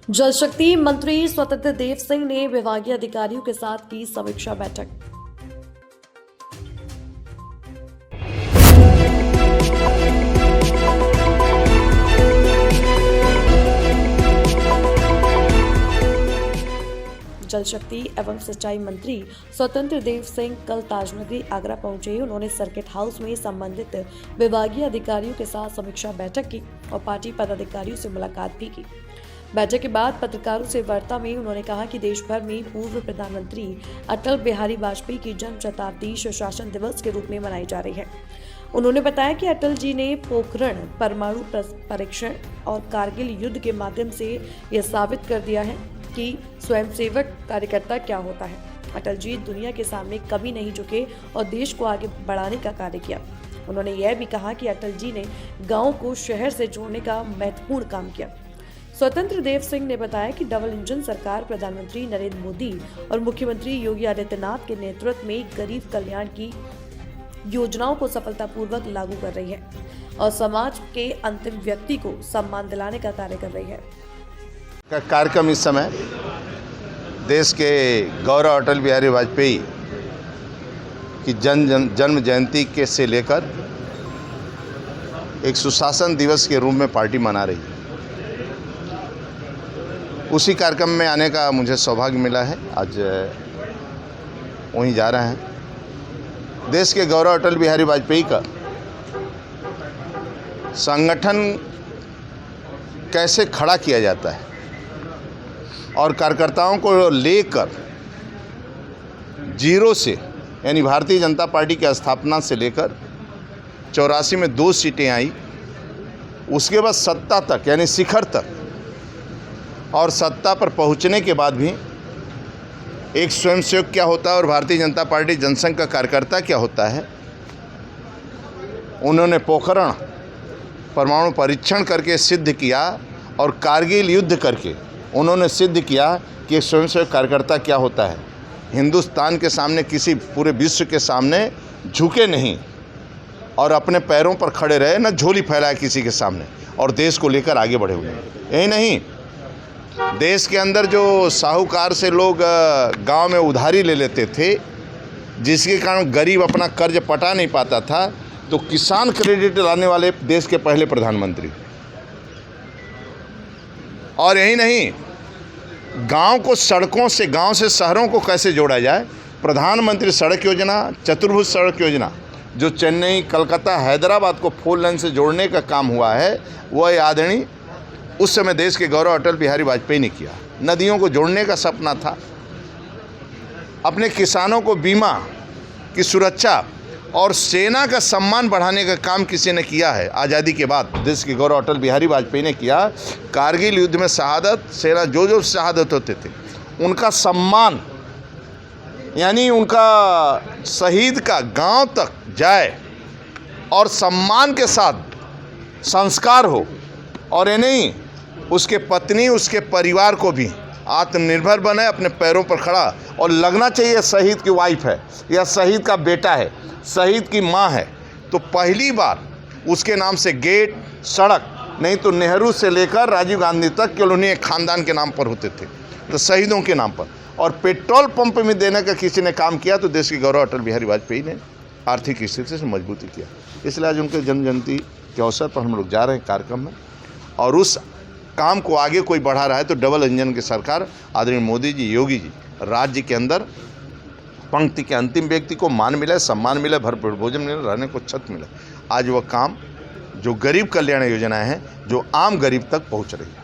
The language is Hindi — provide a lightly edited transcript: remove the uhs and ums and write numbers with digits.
जल शक्ति मंत्री स्वतंत्र देव सिंह ने विभागीय अधिकारियों के साथ की समीक्षा बैठक। जल शक्ति एवं सिंचाई मंत्री स्वतंत्र देव सिंह कल ताजनगरी आगरा पहुंचे। उन्होंने सर्किट हाउस में संबंधित विभागीय अधिकारियों के साथ समीक्षा बैठक की और पार्टी पदाधिकारियों से मुलाकात भी की। बैठक के बाद पत्रकारों से वार्ता में उन्होंने कहा कि देश भर में पूर्व प्रधानमंत्री अटल बिहारी वाजपेयी की जन्म शताब्दी सुशासन दिवस के रूप में मनाई जा रही है। उन्होंने बताया कि अटल जी ने पोखरण परमाणु परीक्षण और कारगिल युद्ध के माध्यम से यह साबित कर दिया है कि स्वयंसेवक कार्यकर्ता क्या होता है। अटल जी दुनिया के सामने कभी नहीं झुके और देश को आगे बढ़ाने का कार्य किया। उन्होंने यह भी कहा कि अटल जी ने गाँव को शहर से जोड़ने का महत्वपूर्ण काम किया। स्वतंत्र देव सिंह ने बताया कि डबल इंजन सरकार प्रधानमंत्री नरेंद्र मोदी और मुख्यमंत्री योगी आदित्यनाथ के नेतृत्व में गरीब कल्याण की योजनाओं को सफलतापूर्वक लागू कर रही है और समाज के अंतिम व्यक्ति को सम्मान दिलाने का कार्य कर रही है। कार्यक्रम इस समय देश के गौरव अटल बिहारी वाजपेयी की जन्म जयंती के से लेकर एक सुशासन दिवस के रूप में पार्टी मना रही है। उसी कार्यक्रम में आने का मुझे सौभाग्य मिला है। आज वहीं जा रहे हैं। देश के गौरव अटल बिहारी वाजपेयी का संगठन कैसे खड़ा किया जाता है और कार्यकर्ताओं को लेकर जीरो से, यानी भारतीय जनता पार्टी की स्थापना से लेकर 84 में 2 सीटें आई, उसके बाद सत्ता तक यानी शिखर तक, और सत्ता पर पहुंचने के बाद भी एक स्वयंसेवक क्या होता है और भारतीय जनता पार्टी जनसंघ का कार्यकर्ता क्या होता है, उन्होंने पोखरण परमाणु परीक्षण करके सिद्ध किया और कारगिल युद्ध करके उन्होंने सिद्ध किया कि एक स्वयंसेवक कार्यकर्ता क्या होता है। हिंदुस्तान के सामने, किसी पूरे विश्व के सामने झुके नहीं और अपने पैरों पर खड़े रहे, न झोली फैलाए किसी के सामने, और देश को लेकर आगे बढ़े हुए। यही नहीं, देश के अंदर जो साहूकार से लोग गांव में उधारी ले लेते थे, जिसके कारण गरीब अपना कर्ज पटा नहीं पाता था, तो किसान क्रेडिट लाने वाले देश के पहले प्रधानमंत्री। और यही नहीं, गांव को सड़कों से, गांव से शहरों को कैसे जोड़ा जाए, प्रधानमंत्री सड़क योजना, चतुर्भुज सड़क योजना, जो चेन्नई, कलकत्ता, हैदराबाद को 4 लेन से जोड़ने का काम हुआ है, वह आदरणीय उस समय देश के गौरव अटल बिहारी वाजपेयी ने किया। नदियों को जोड़ने का सपना था। अपने किसानों को बीमा की सुरक्षा और सेना का सम्मान बढ़ाने का काम किसी ने किया है। आज़ादी के बाद देश के गौरव अटल बिहारी वाजपेयी ने किया। कारगिल युद्ध में शहादत, सेना जो शहादत होते थे उनका सम्मान, यानी उनका शहीद का गांव तक जाए और सम्मान के साथ संस्कार हो, और ये नहीं, उसके पत्नी, उसके परिवार को भी आत्मनिर्भर बने, अपने पैरों पर खड़ा, और लगना चाहिए शहीद की वाइफ है या शहीद का बेटा है, शहीद की माँ है, तो पहली बार उसके नाम से गेट, सड़क, नहीं तो नेहरू से लेकर राजीव गांधी तक केवल उन्हीं एक खानदान के नाम पर होते थे, तो शहीदों के नाम पर। और पेट्रोल पंप में देने का किसी ने काम किया तो देश के गौरव अटल बिहारी वाजपेयी ने आर्थिक स्थिति से मजबूती किया। इसलिए आज उनके जन्म जयंती के अवसर पर हम लोग जा रहे हैं कार्यक्रम में, और उस काम को आगे कोई बढ़ा रहा है तो डबल इंजन की सरकार आदरणीय मोदी जी, योगी जी, राज्य के अंदर पंक्ति के अंतिम व्यक्ति को मान मिले, सम्मान मिले, भरपूर भोजन मिले, रहने को छत मिले। आज वह काम जो गरीब कल्याण योजनाएं हैं, जो आम गरीब तक पहुंच रही है।